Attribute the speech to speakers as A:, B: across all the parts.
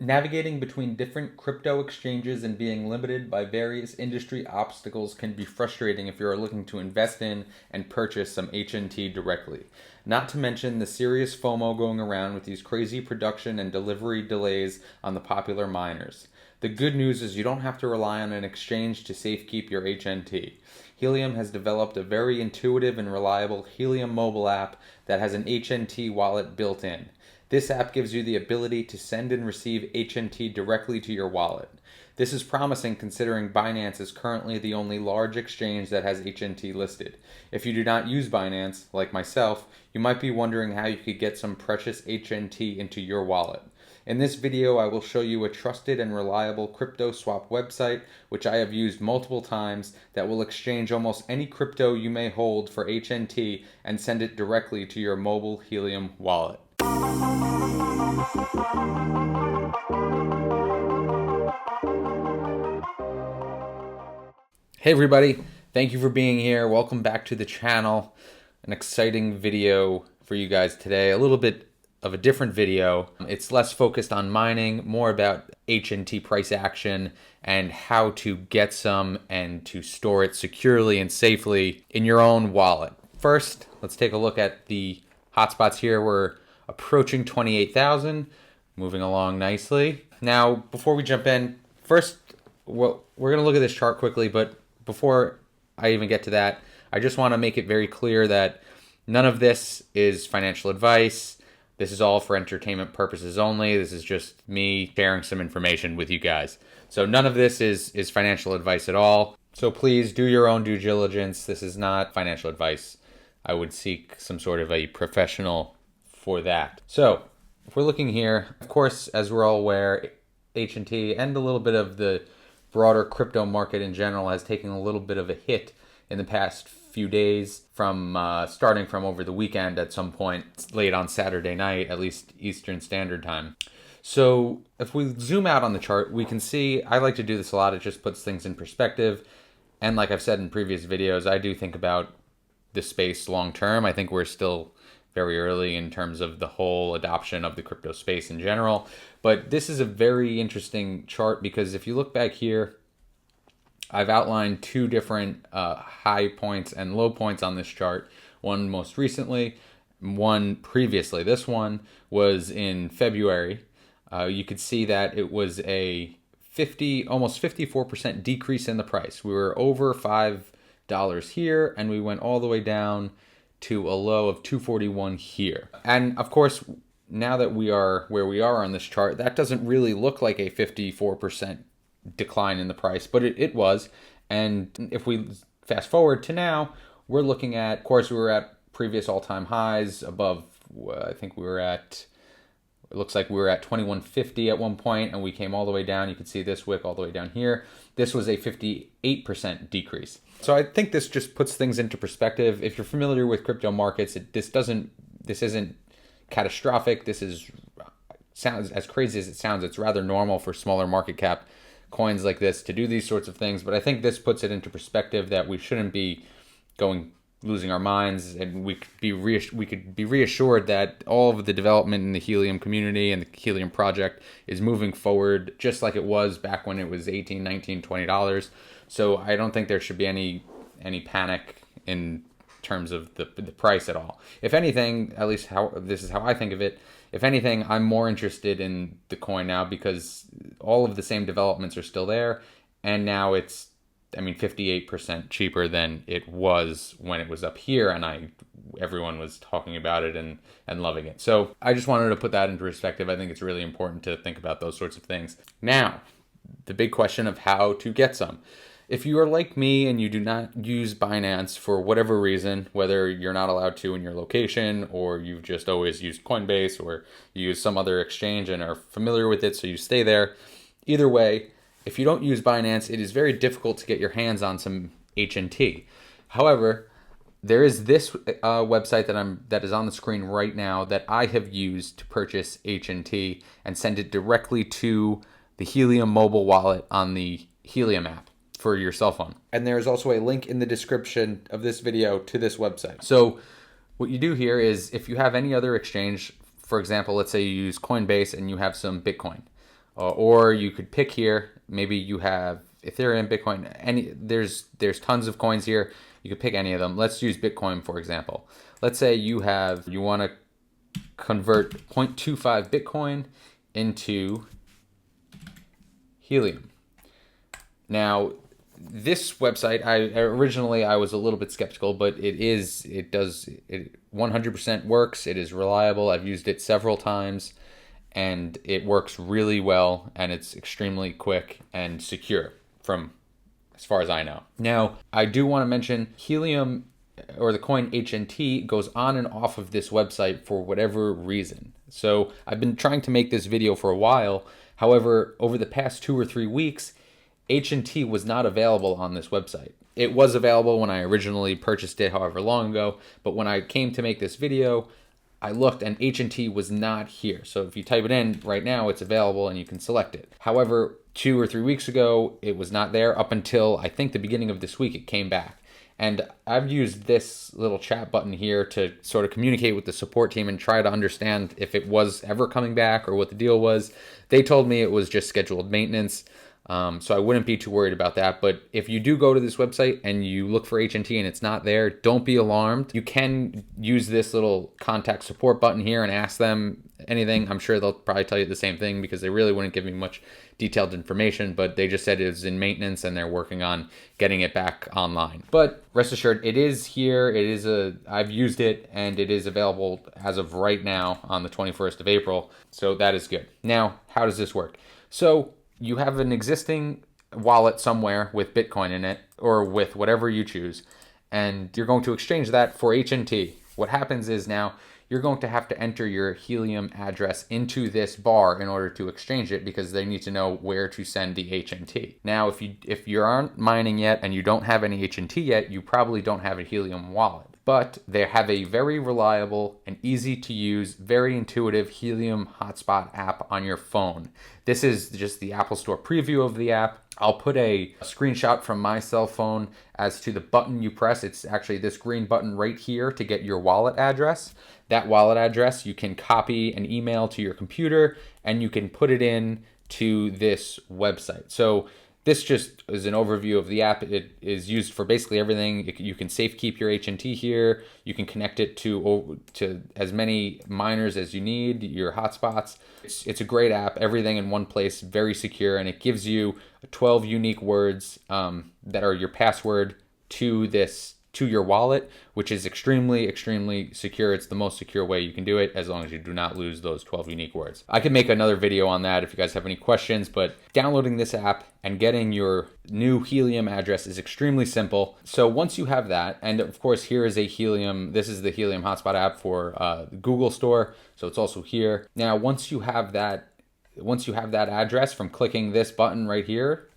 A: Navigating between different crypto exchanges and being limited by various industry obstacles can be frustrating if you are looking to invest in and purchase some HNT directly. Not to mention the serious FOMO going around with these crazy production and delivery delays on the popular miners. The good news is you don't have to rely on an exchange to safekeep your HNT. Helium has developed a very intuitive and reliable Helium mobile app that has an HNT wallet built in. This app gives you the ability to send and receive HNT directly to your wallet. This is promising considering Binance is currently the only large exchange that has HNT listed. If you do not use Binance, like myself, you might be wondering how you could get some precious HNT into your wallet. In this video, I will show you a trusted and reliable crypto swap website, which I have used multiple times, that will exchange almost any crypto you may hold for HNT and send it directly to your mobile Helium wallet. Hey everybody, thank you for being here. Welcome back to the channel. An exciting video for you guys today. A little bit of a different video. It's less focused on mining, more about HNT price action and how to get some and to store it securely and safely in your own wallet. First, let's take a look at the hotspots here. We're approaching 28,000, moving along nicely. Now, before we jump in, first, well, we're going to look at this chart quickly, but before I even get to that, I just want to make it very clear that none of this is financial advice. This is all for entertainment purposes only. This is just me sharing some information with you guys. So none of this is financial advice at all. So please do your own due diligence. This is not financial advice. I would seek some sort of a professional for that. So if we're looking here, of course, as we're all aware, HNT and a little bit of the broader crypto market in general has taken a little bit of a hit in the past few days, from starting from over the weekend at some point late on Saturday night, at least Eastern Standard Time. So if we zoom out on the chart, we can see, I like to do this a lot, it just puts things in perspective. And like I've said in previous videos, I do think about the space long term. I think we're still very early in terms of the whole adoption of the crypto space in general. But this is a very interesting chart because if you look back here, I've outlined two different high points and low points on this chart. One most recently, one previously. This one was in February. You could see that it was a almost 54% decrease in the price. We were over $5 here, and we went all the way down to a low of 241 here. And of course, now that we are where we are on this chart, that doesn't really look like a 54% decline in the price, but it was. And if we fast forward to now, we're looking at, of course, we were at previous all-time highs above, I think we were at, it looks like we were at 2150 at one point, and we came all the way down. You can see this wick all the way down here. This was a 58% decrease. So I think this just puts things into perspective. If you're familiar with crypto markets, this isn't catastrophic. Sounds as crazy as it sounds. It's rather normal for smaller market cap coins like this to do these sorts of things. But I think this puts it into perspective that we shouldn't be losing our minds, and we could be reassured that all of the development in the Helium community and the Helium project is moving forward just like it was back when it was $18, $19, $20. So I don't think there should be any panic in terms of the price at all. If anything, at least this is how I think of it, if anything, I'm more interested in the coin now because all of the same developments are still there, and now it's 58% cheaper than it was when it was up here, and everyone was talking about it and loving it. So I just wanted to put that into perspective. I think it's really important to think about those sorts of things. Now, the big question of how to get some. If you are like me and you do not use Binance for whatever reason, whether you're not allowed to in your location, or you've just always used Coinbase, or you use some other exchange and are familiar with it so you stay there, either way, if you don't use Binance, it is very difficult to get your hands on some HNT. However, there is this website that is on the screen right now that I have used to purchase HNT and send it directly to the Helium mobile wallet on the Helium app for your cell phone. And there is also a link in the description of this video to this website. So what you do here is, if you have any other exchange, for example, let's say you use Coinbase and you have some Bitcoin. or you could pick here. Maybe you have Ethereum, Bitcoin, there's tons of coins here. You could pick any of them. Let's use Bitcoin, for example. Let's say you want to convert 0.25 Bitcoin into Helium. Now, this website, I was a little bit skeptical, but it 100% works. It is reliable. I've used it several times, and it works really well, and it's extremely quick and secure from as far as I know. Now, I do want to mention Helium, or the coin HNT, goes on and off of this website for whatever reason. So I've been trying to make this video for a while. However, over the past 2 or 3 weeks, HNT was not available on this website. It was available when I originally purchased it however long ago, but when I came to make this video, I looked and HNT was not here. So if you type it in right now, it's available and you can select it. However, 2 or 3 weeks ago, it was not there up until I think the beginning of this week, it came back. And I've used this little chat button here to sort of communicate with the support team and try to understand if it was ever coming back or what the deal was. They told me it was just scheduled maintenance. So I wouldn't be too worried about that. But if you do go to this website and you look for HNT and it's not there, don't be alarmed. You can use this little contact support button here and ask them anything. I'm sure they'll probably tell you the same thing because they really wouldn't give me much detailed information, but they just said it was in maintenance and they're working on getting it back online. But rest assured, it is here. I've used it and it is available as of right now on the 21st of April. So that is good. Now, how does this work? So you have an existing wallet somewhere with Bitcoin in it or with whatever you choose, and you're going to exchange that for HNT. What happens is now you're going to have to enter your Helium address into this bar in order to exchange it because they need to know where to send the HNT. Now, if you aren't mining yet and you don't have any HNT yet, you probably don't have a Helium wallet. But they have a very reliable and easy to use, very intuitive Helium hotspot app on your phone. This is just the Apple Store preview of the app. I'll put a screenshot from my cell phone as to the button you press. It's actually this green button right here to get your wallet address. That wallet address you can copy and email to your computer and you can put it in to this website. So this just is an overview of the app. It is used for basically everything. You can safe keep your HNT here. You can connect it to as many miners as you need, your hotspots. It's a great app, everything in one place, very secure, and it gives you 12 unique words that are your password to your wallet, which is extremely, extremely secure. It's the most secure way you can do it as long as you do not lose those 12 unique words. I could make another video on that if you guys have any questions, but downloading this app and getting your new Helium address is extremely simple. So once you have that, and of course here is this is the Helium hotspot app for the Google Store, so it's also here. Now once you have that address from clicking this button right here,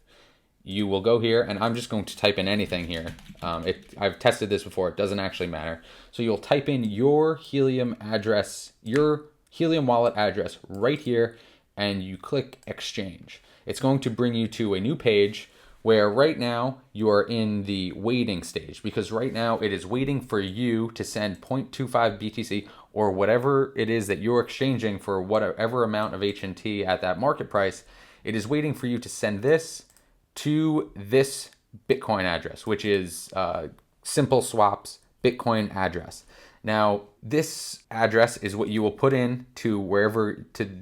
A: you will go here, and I'm just going to type in anything here. I've tested this before, it doesn't actually matter. So you'll type in your Helium address, your Helium wallet address right here, and you click exchange. It's going to bring you to a new page where right now you are in the waiting stage, because right now it is waiting for you to send 0.25 BTC or whatever it is that you're exchanging for whatever amount of HNT at that market price. It is waiting for you to send this to this Bitcoin address, which is Simple Swap's Bitcoin address. Now, this address is what you will put in to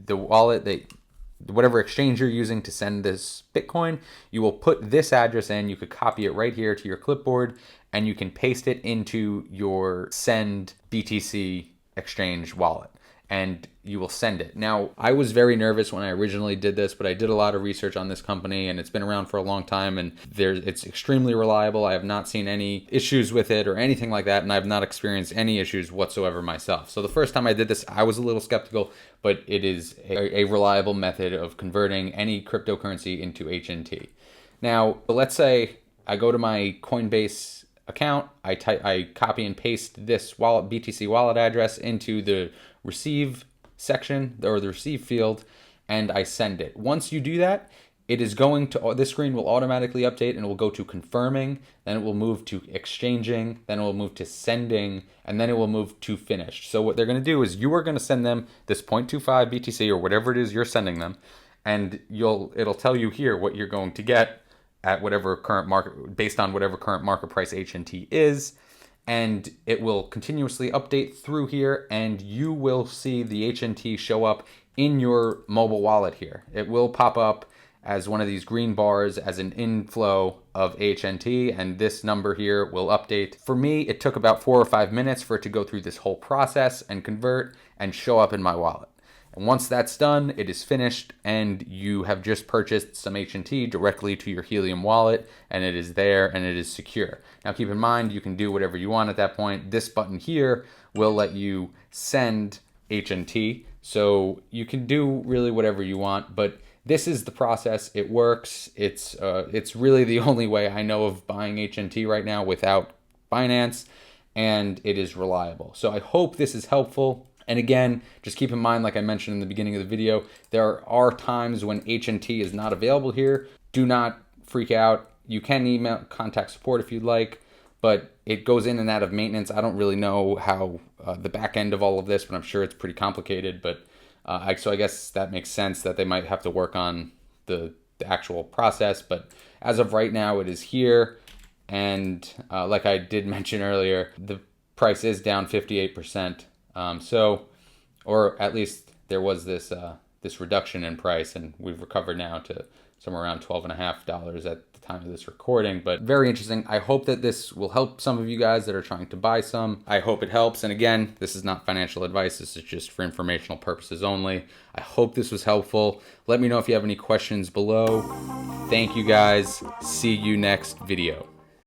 A: the wallet whatever exchange you're using to send this Bitcoin. You will put this address in. You could copy it right here to your clipboard, and you can paste it into your send BTC exchange wallet, and you will send it. Now, I was very nervous when I originally did this, but I did a lot of research on this company, and it's been around for a long time, and it's extremely reliable. I have not seen any issues with it or anything like that, and I've not experienced any issues whatsoever myself. So the first time I did this, I was a little skeptical, but it is a reliable method of converting any cryptocurrency into HNT. Now, let's say I go to my Coinbase account, I copy and paste this BTC wallet address into the receive section or the receive field, and I send it. Once you do that, it is going to, this screen will automatically update and it will go to confirming, then it will move to exchanging, then it will move to sending, and then it will move to finished. So what they're going to do is you are going to send them this 0.25 BTC or whatever it is you're sending them, and it'll tell you here what you're going to get at whatever current market, based on whatever current market price HNT is. And it will continuously update through here, and you will see the HNT show up in your mobile wallet here. It will pop up as one of these green bars as an inflow of HNT, and this number here will update. For me, it took about 4 or 5 minutes for it to go through this whole process and convert and show up in my wallet. And once that's done, it is finished, and you have just purchased some HNT directly to your Helium wallet, and it is there and it is secure. Now keep in mind, you can do whatever you want at that point. This button here will let you send HNT, so you can do really whatever you want, but this is the process. It works. It's really the only way I know of buying HNT right now without Binance, and it is reliable. So I hope this is helpful. And again, just keep in mind, like I mentioned in the beginning of the video, there are times when HNT is not available here. Do not freak out. You can email contact support if you'd like, but it goes in and out of maintenance. I don't really know how the back end of all of this, but I'm sure it's pretty complicated. But so I guess that makes sense that they might have to work on the actual process. But as of right now, it is here. And like I did mention earlier, the price is down 58%. Or at least there was this reduction in price, and we've recovered now to somewhere around $12.50 at the time of this recording. But very interesting. I hope that this will help some of you guys that are trying to buy some. I hope it helps. And again, this is not financial advice. This is just for informational purposes only. I hope this was helpful. Let me know if you have any questions below. Thank you guys. See you next video.